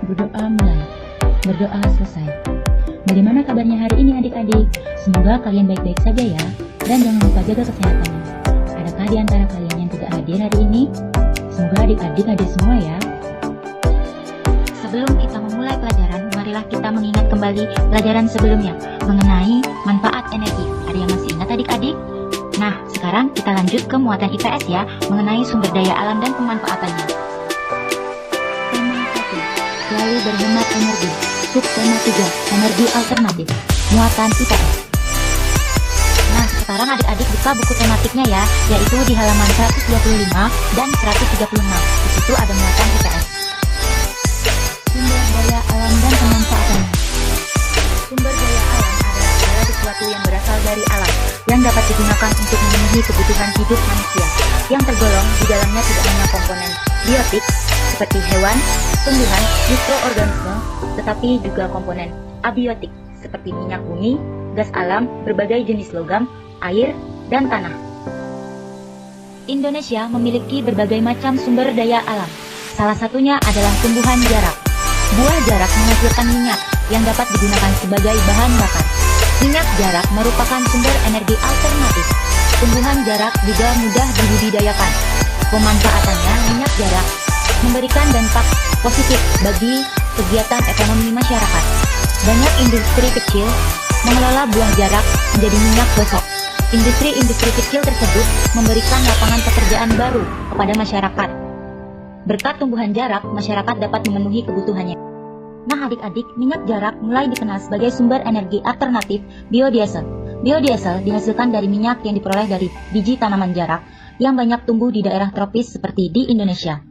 Berdoa mulai, berdoa selesai. Bagaimana kabarnya hari ini adik-adik? Semoga kalian baik-baik saja ya, dan jangan lupa jaga kesehatannya. Adakah di antara kalian yang tidak hadir hari ini? Semoga adik-adik hadir semua ya. Sebelum kita memulai pelajaran, marilah kita mengingat kembali pelajaran sebelumnya mengenai manfaat energi. Ada yang masih ingat adik-adik? Nah, sekarang kita lanjut ke muatan IPS ya, mengenai sumber daya alam dan pemanfaatannya. Tema 1, selalu berhemat energi. Subtema 3, energi alternatif. Muatan IPS. Nah, sekarang adik-adik buka buku tematiknya ya, yaitu di halaman 125 dan 136. Di situ ada muatan IPS. Sumber daya alam dan pemanfaatannya. Sumber daya alam adalah segala sesuatu yang berasal dari alam, yang dapat digunakan untuk memenuhi kebutuhan hidup manusia, yang tergolong di dalamnya tidak hanya komponen biotik seperti hewan, tumbuhan, mikroorganisme, tetapi juga komponen abiotik seperti minyak bumi, gas alam, berbagai jenis logam, air, dan tanah. Indonesia memiliki berbagai macam sumber daya alam. Salah satunya adalah tumbuhan jarak. Buah jarak menghasilkan minyak yang dapat digunakan sebagai bahan bakar. Minyak jarak merupakan sumber energi alternatif. Tumbuhan jarak juga mudah dibudidayakan. Pemanfaatannya, minyak jarak memberikan dampak positif bagi kegiatan ekonomi masyarakat. Banyak industri kecil mengelola buah jarak menjadi minyak gosok. Industri-industri kecil tersebut memberikan lapangan pekerjaan baru kepada masyarakat. Berkat tumbuhan jarak, masyarakat dapat memenuhi kebutuhannya. Nah adik-adik, minyak jarak mulai dikenal sebagai sumber energi alternatif biodiesel. Biodiesel dihasilkan dari minyak yang diperoleh dari biji tanaman jarak yang banyak tumbuh di daerah tropis seperti di Indonesia.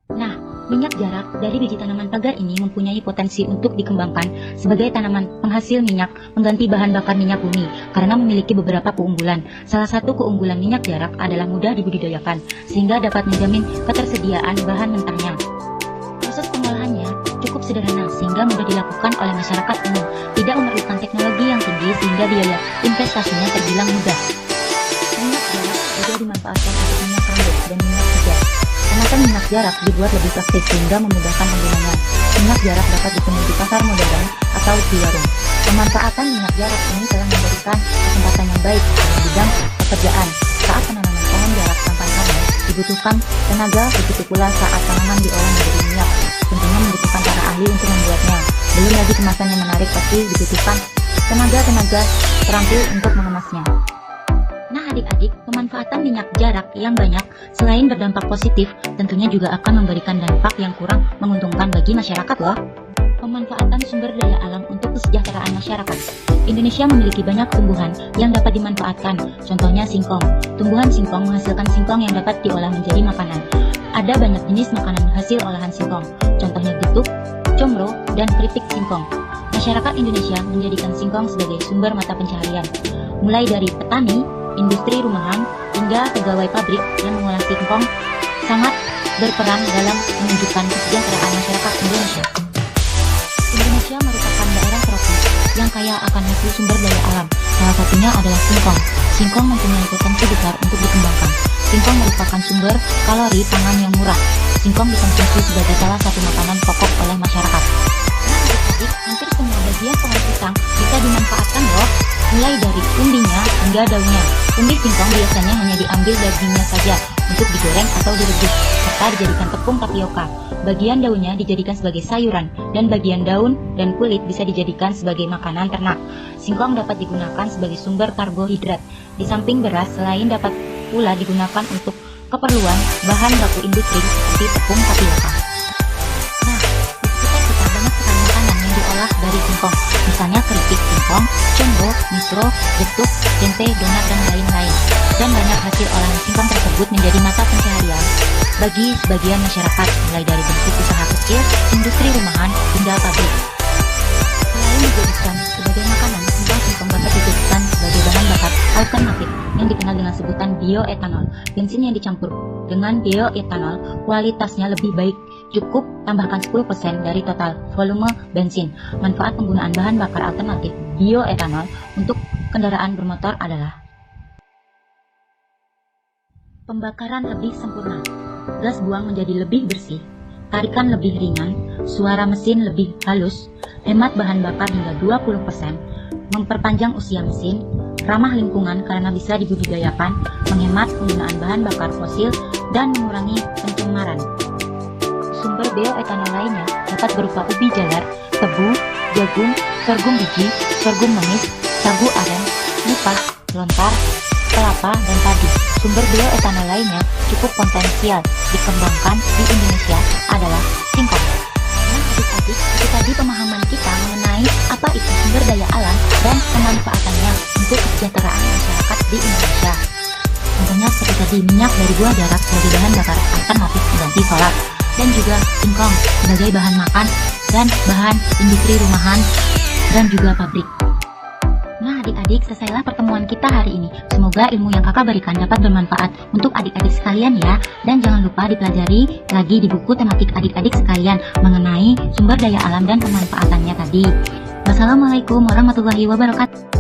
Nah, minyak jarak dari biji tanaman pagar ini mempunyai potensi untuk dikembangkan sebagai tanaman penghasil minyak mengganti bahan bakar minyak bumi karena memiliki beberapa keunggulan. Salah satu keunggulan minyak jarak adalah mudah dibudidayakan sehingga dapat menjamin ketersediaan bahan mentahnya. Proses pengolahannya cukup sederhana sehingga mudah dilakukan oleh masyarakat umum, tidak memerlukan teknologi yang tinggi sehingga biaya investasinya terbilang mudah. Minyak jarak juga dimanfaatkan untuk minyak rambut dan minyak hijau. Kemasan minyak jarak dibuat lebih praktis sehingga memudahkan penggunanya. Minyak jarak dapat ditemui di pasar modern atau di warung. Pemanfaatan minyak jarak ini telah memberikan kesempatan yang baik dalam bidang pekerjaan. Saat penanaman pohon jarak sampai panen, dibutuhkan tenaga, begitu pula saat tanaman diolah menjadi minyak. Tentunya membutuhkan para ahli untuk membuatnya. Belum lagi kemasan yang menarik, pasti dibutuhkan tenaga terampil untuk mengemasnya. Nah adik-adik, pemanfaatan minyak jarak yang banyak selain berdampak positif, tentunya juga akan memberikan dampak yang kurang menguntungkan bagi masyarakat loh. Pemanfaatan sumber daya alam untuk kesejahteraan masyarakat. Indonesia memiliki banyak tumbuhan yang dapat dimanfaatkan, contohnya singkong. Tumbuhan singkong menghasilkan singkong yang dapat diolah menjadi makanan. Ada banyak jenis makanan hasil olahan singkong, contohnya getuk, comro, dan keripik singkong. Masyarakat Indonesia menjadikan singkong sebagai sumber mata pencaharian, mulai dari petani, industri rumahan, hingga pegawai pabrik yang mengolah singkong sangat berperan dalam menunjukkan kesejahteraan masyarakat Indonesia. Indonesia merupakan daerah tropis yang kaya akan hasil sumber daya alam. Salah satunya adalah singkong. Singkong mempunyai potensi besar untuk dikembangkan. Singkong merupakan sumber kalori pangan yang murah. Singkong dikonsumsi sebagai salah satu makanan pokok oleh masyarakat. Nah adik-adik, hampir semua bagian pohon pisang bisa dimanfaatkan loh. mulai dari umbinya hingga daunnya. Umbi singkong biasanya hanya diambil dagingnya saja untuk digoreng atau direbus, serta dijadikan tepung tapioka. Bagian daunnya dijadikan sebagai sayuran, dan bagian daun dan kulit bisa dijadikan sebagai makanan ternak. Singkong dapat digunakan sebagai sumber karbohidrat. Di samping beras, selain dapat pula digunakan untuk keperluan bahan baku industri seperti tepung tapioka. Nah, di sekitar kita banyak sekali makanan yang diolah dari singkong, misalnya keripik singkong, cendol, misro, getuk, tempe, donat, dan lain-lain. Dan banyak hasil olahan singkong tersebut menjadi mata pencaharian bagi sebagian masyarakat, mulai dari bentuk usaha kecil, industri rumahan, hingga pabrik. Selain dijadikan sebagai makanan, singkong dapat dijadikan sebagai bahan bakar alternatif yang dikenal dengan sebutan bioetanol. Bensin yang dicampur dengan bioetanol kualitasnya lebih baik. Cukup tambahkan 10% dari total volume bensin. Manfaat penggunaan bahan bakar alternatif bioetanol untuk kendaraan bermotor adalah pembakaran lebih sempurna, gas buang menjadi lebih bersih, tarikan lebih ringan, suara mesin lebih halus, hemat bahan bakar hingga 20%, memperpanjang usia mesin, ramah lingkungan karena bisa dibudidayakan, menghemat penggunaan bahan bakar fosil, dan mengurangi pencemaran. Sumber bioetanol lainnya dapat berupa ubi jalar, tebu, jagung, sorghum biji, sorghum manis, sagu aren, nipas, lontar, kelapa, dan padi. Sumber bioetanol lainnya cukup potensial dikembangkan di Indonesia adalah singkong. Nah, adik-adik, itu tadi pemahaman kita mengenai apa itu sumber daya alam dan pemanfaatannya untuk kesejahteraan masyarakat di Indonesia. Contohnya seperti tadi, minyak dari buah jarak sebagai bahan bakar alternatif pengganti solar, dan juga singkong sebagai bahan makan dan bahan industri rumahan dan juga pabrik. Nah adik-adik, selesailah pertemuan kita hari ini. Semoga ilmu yang kakak berikan dapat bermanfaat untuk adik-adik sekalian ya. Dan jangan lupa dipelajari lagi di buku tematik adik-adik sekalian mengenai sumber daya alam dan pemanfaatannya tadi. Wassalamualaikum warahmatullahi wabarakatuh.